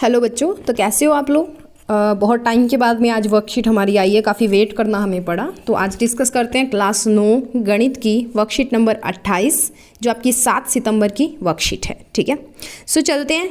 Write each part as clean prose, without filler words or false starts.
Hello बच्चों, तो कैसे हो आप लोग। बहुत टाइम के बाद में आज वर्कशीट हमारी आई है, काफ़ी वेट करना हमें पड़ा। तो आज डिस्कस करते हैं क्लास 9 गणित की वर्कशीट नंबर 28 जो आपकी 7 सितंबर की वर्कशीट है। ठीक है, सो चलते हैं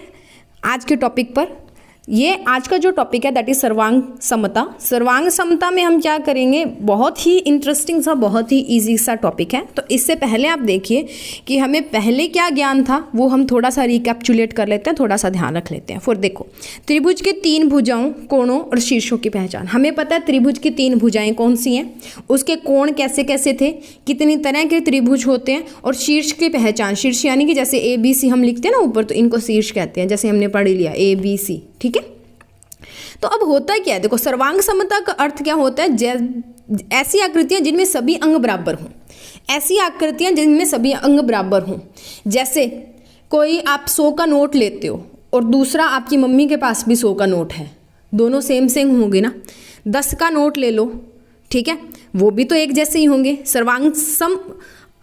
आज के टॉपिक पर। ये आज का जो टॉपिक है दैट इज सर्वांग समता। सर्वांग समता में हम क्या करेंगे, बहुत ही इंटरेस्टिंग सा, बहुत ही इजी सा टॉपिक है। तो इससे पहले आप देखिए कि हमें पहले क्या ज्ञान था वो हम थोड़ा सा रिकैप्चुलेट कर लेते हैं, थोड़ा सा ध्यान रख लेते हैं। फिर देखो, त्रिभुज के 3 भुजाओं, कोणों और शीर्षों की पहचान। हमें पता है त्रिभुज की 3 भुजाएं कौन सी हैं, उसके कोण कैसे कैसे थे, कितनी तरह के त्रिभुज होते हैं, और शीर्ष की पहचान। शीर्ष यानी कि जैसे ABC हम लिखते हैं ना ऊपर, तो इनको शीर्ष कहते हैं, जैसे हमने पढ़ लिया ABC। ठीक है, तो अब होता क्या है, देखो सर्वांग समता का अर्थ क्या होता है, ऐसी आकृतियां जिनमें सभी अंग बराबर हों। ऐसी आकृतियां जिनमें सभी अंग बराबर हों, जैसे कोई आप 100 का नोट लेते हो और दूसरा आपकी मम्मी के पास भी 100 का नोट है, दोनों सेम सेम होंगे ना। 10 का नोट ले लो, ठीक है, वो भी तो एक जैसे ही होंगे। सर्वांग सम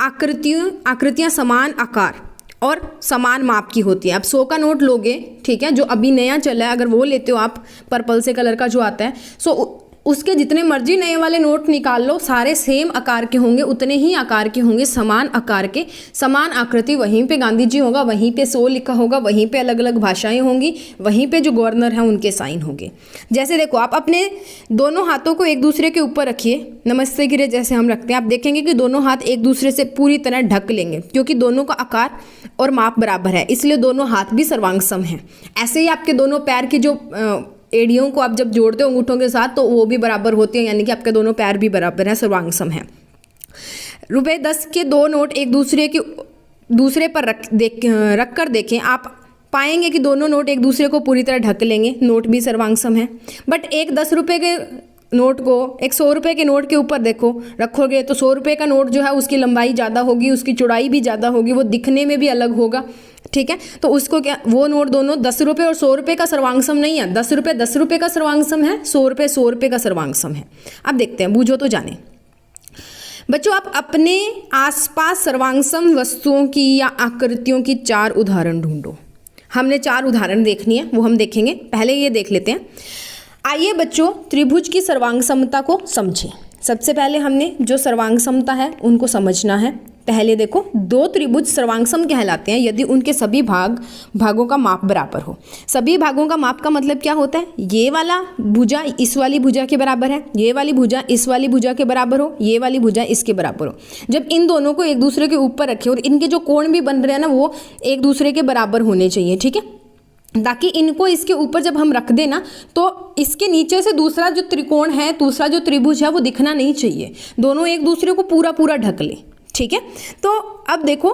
आकृतियां समान आकार और समान माप की होती है। अब 100 का नोट लोगे, ठीक है, जो अभी नया चला है, अगर वो लेते हो आप, पर्पल से कलर का जो आता है, सो उसके जितने मर्जी नए वाले नोट निकाल लो, सारे सेम आकार के होंगे, उतने ही आकार के होंगे, समान आकार के, समान आकृति। वहीं पे गांधी जी होगा, वहीं पे 100 लिखा होगा, वहीं पे अलग अलग भाषाएं होंगी, वहीं पे जो गवर्नर हैं उनके साइन होंगे। जैसे देखो, आप अपने दोनों हाथों को एक दूसरे के ऊपर रखिए, नमस्ते गिरे जैसे हम रखते हैं, आप देखेंगे कि दोनों हाथ एक दूसरे से पूरी तरह ढक लेंगे, क्योंकि दोनों का आकार और माप बराबर है, इसलिए दोनों हाथ भी सर्वांग सम हैं। ऐसे ही आपके दोनों पैर की जो एड़ियों को आप जब जोड़ते हो अंगूठों के साथ, तो वो भी बराबर होती हैं, यानी कि आपके दोनों पैर भी बराबर हैं, सर्वांग सम हैं। रुपए 10 के 2 नोट एक दूसरे पर रख कर देखें, आप पाएंगे कि दोनों नोट एक दूसरे को पूरी तरह ढक लेंगे, नोट भी सर्वांग सम है। बट एक 10 रुपये के नोट को एक 100 रुपये के नोट के ऊपर देखो रखोगे, तो 100 रुपये का नोट जो है उसकी लंबाई ज़्यादा होगी, उसकी चौड़ाई भी ज़्यादा होगी, वो दिखने में भी अलग होगा। ठीक है, तो उसको क्या, वो नोट दोनों 10 रुपये और 100 रुपये का सर्वांग सम नहीं है, 10 रुपये 10 रुपये का सर्वांग सम है, 100 रुपये 100 रुपये का सर्वांग सम है। अब देखते हैं, बूझो तो जाने। बच्चों, आप अपने आसपास सर्वांग सम वस्तुओं की या आकृतियों की 4 उदाहरण ढूंढो। हमने 4 उदाहरण देखनी है, वो हम देखेंगे। पहले ये देख लेते हैं। आइए बच्चों, त्रिभुज की सर्वांग समता को समझें। सबसे पहले हमने जो सर्वांग समता है उनको समझना है। पहले देखो, 2 त्रिभुज सर्वांग सम कहलाते हैं यदि उनके सभी भागों का माप बराबर हो। सभी भागों का माप का मतलब क्या होता है, ये वाला भुजा इस वाली भुजा के बराबर है, ये वाली भुजा इस वाली भुजा के बराबर हो, ये वाली भुजा इसके बराबर हो। जब इन दोनों को एक दूसरे के ऊपर रखें और इनके जो कोण भी बन रहे हैं ना, वो एक दूसरे के बराबर होने चाहिए। ठीक है, ताकि इनको इसके ऊपर जब हम रख देना, तो इसके नीचे से दूसरा जो त्रिकोण है, दूसरा जो त्रिभुज है, वो दिखना नहीं चाहिए, दोनों एक दूसरे को पूरा पूरा ढक ले। ठीक है, तो अब देखो,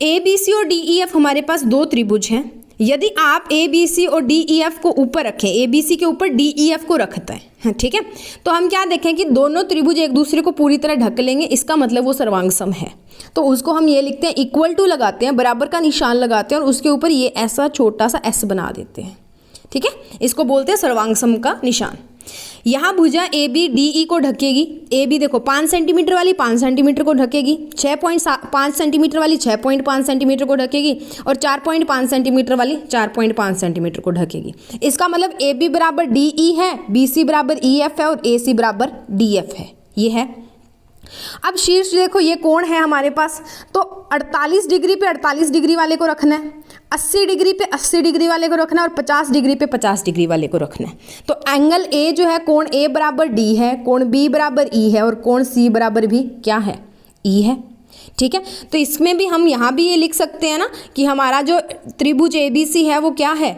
ABC और DEF हमारे पास 2 त्रिभुज हैं। यदि आप ABC और DEF को ऊपर रखें, ABC के ऊपर DEF को रखता है, ठीक है, तो हम क्या देखें कि दोनों त्रिभुज एक दूसरे को पूरी तरह ढक लेंगे, इसका मतलब वो सर्वांग सम है। तो उसको हम ये लिखते हैं, इक्वल टू लगाते हैं, बराबर का निशान लगाते हैं और उसके ऊपर ये ऐसा छोटा सा S बना देते हैं। ठीक है, इसको बोलते हैं सर्वांग सम का निशान। यहाँ भुजा AB DE को ढकेगी। AB देखो 5 सेंटीमीटर वाली 5 सेंटीमीटर को ढकेगी, 6.5 सेंटीमीटर वाली 6.5 सेंटीमीटर को ढकेगी, और 4.5 सेंटीमीटर वाली 4.5 सेंटीमीटर को ढकेगी। इसका मतलब AB बराबर DE है, BC बराबर EF है और AC बराबर DF है। ये है। अब शीर्ष देखो, ये कोण है हमारे पास, तो 48 डिग्री पे 48 डिग्री वाले को रखना है, 80 डिग्री पे 80 डिग्री वाले को रखना है, और 50 डिग्री पे 50 डिग्री वाले को रखना है। तो एंगल A जो है, कोण A बराबर D है, कोण B बराबर E है, और कोण C बराबर भी क्या है, E है। ठीक है, तो इसमें भी हम यहाँ भी ये लिख सकते हैं ना कि हमारा जो त्रिभुज ABC है वो क्या है,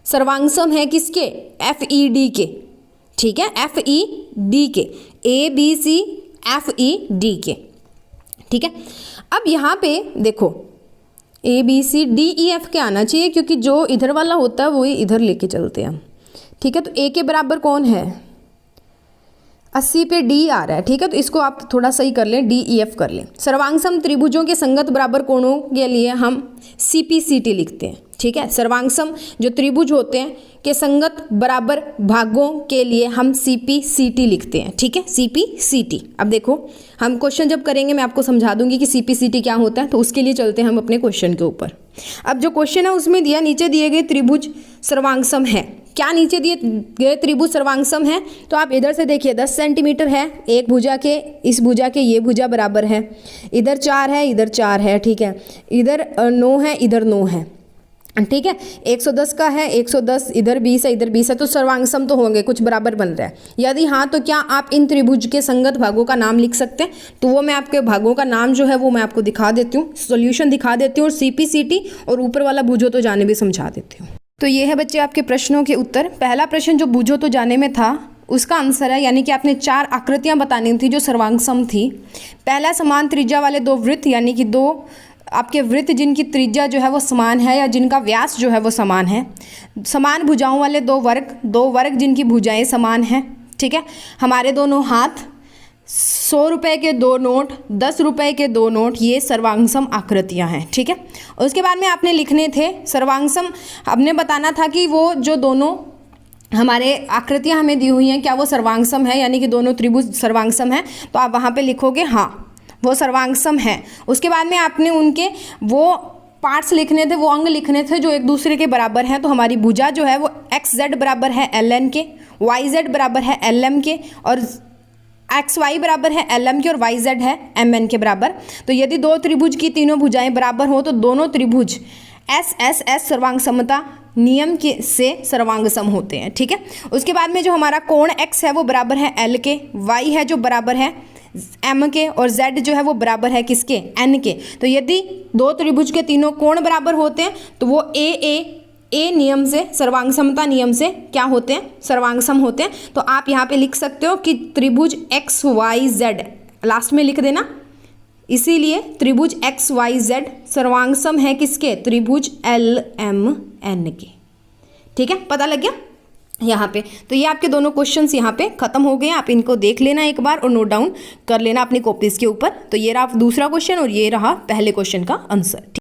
सर्वांग सम है किसके, FED के। ठीक है, FED के, ABC FED के। ठीक है, अब यहाँ पे देखो ABCDEF के आना चाहिए, क्योंकि जो इधर वाला होता है वही इधर लेके चलते हैं हम। ठीक है, तो A के बराबर कौन है, 80 पे D आ रहा है। ठीक है, तो इसको आप थोड़ा सही कर लें, DEF कर लें। सर्वांग सम त्रिभुजों के संगत बराबर कोणों के लिए हम CPCT लिखते हैं। ठीक है, सर्वांग सम जो त्रिभुज होते हैं के संगत बराबर भागों के लिए हम CPCT लिखते हैं। ठीक है, CPCT। अब देखो, हम क्वेश्चन जब करेंगे मैं आपको समझा दूंगी कि CPCT क्या होता है, तो उसके लिए चलते हैं हम अपने क्वेश्चन के ऊपर। अब जो क्वेश्चन है उसमें दिया नीचे दिए गए त्रिभुज सर्वांगसम है। क्या नीचे दिए गए त्रिभुज सर्वांगसम है? तो आप इधर से देखिए 10 सेंटीमीटर है, एक भुजा के इस भुजा के ये भुजा बराबर है, इधर 4 है, इधर 4 है, ठीक है, इधर 9 है, इधर 9 है, ठीक है, 110 का है, 110, इधर 20 है, इधर 20 है, तो सर्वांगसम तो होंगे, कुछ बराबर बन रहा है। यदि हाँ तो क्या आप इन त्रिभुज के संगत भागों का नाम लिख सकते हैं? तो वो मैं आपके भागों का नाम जो है वो मैं आपको दिखा देती हूँ, सॉल्यूशन दिखा देती हूँ और CPCT और ऊपर वाला बूझो तो जाने भी समझा देती हूँ। तो ये है बच्चे आपके प्रश्नों के उत्तर। पहला प्रश्न जो बूझो तो जाने में था उसका आंसर है, यानी कि आपने 4 आकृतियाँ बतानी थी जो सर्वांगसम थी। पहला, समान त्रिज्या वाले 2 वृत्त, यानी कि 2 आपके वृत्त जिनकी त्रिज्या जो है वो समान है या जिनका व्यास जो है वो समान है। समान भुजाओं वाले 2 वर्ग जिनकी भुजाएं समान हैं, ठीक है। हमारे दोनों हाथ, 100 रुपये के 2 नोट, 10 रुपये के 2 नोट, ये सर्वांगसम आकृतियां हैं, ठीक है। उसके बाद में आपने लिखने थे सर्वांगसम, हमने बताना था कि वो जो दोनों हमारे आकृतियां हमें दी हुई हैं क्या वो सर्वांगसम है, यानी कि दोनों त्रिभुज सर्वांगसम है। तो आप वहाँ पे लिखोगे हाँ वो सर्वांगसम है। उसके बाद में आपने उनके वो पार्ट्स लिखने थे, वो अंग लिखने थे जो एक दूसरे के बराबर हैं। तो हमारी भुजा जो है वो XZ बराबर है LN के, YZ बराबर है LM के, और XY बराबर है LM के, और YZ है MN के बराबर। तो यदि 2 त्रिभुज की तीनों भुजाएं बराबर हो तो दोनों त्रिभुज SSS सर्वांगसमता नियम के से सर्वांगसम होते हैं, ठीक है। उसके बाद में जो हमारा कोण X है वो बराबर है L के, Y है जो बराबर है M के, और Z जो है वो बराबर है किसके? N के। तो यदि 2 त्रिभुज के तीनों कोण बराबर होते हैं तो वो A नियम से, सर्वांगसमता नियम से क्या होते हैं? सर्वांगसम होते हैं। तो आप यहाँ पे लिख सकते हो कि त्रिभुज XYZ, लास्ट में लिख देना, इसीलिए त्रिभुज XYZ सर्वांगसम है किसके? त्रिभुज LMN के, ठीक है। पता लग गया यहाँ पे? तो ये आपके दोनों क्वेश्चंस यहाँ पे खत्म हो गए। आप इनको देख लेना एक बार और नोट डाउन कर लेना अपनी कॉपीज के ऊपर। तो ये रहा दूसरा क्वेश्चन और ये रहा पहले क्वेश्चन का आंसर।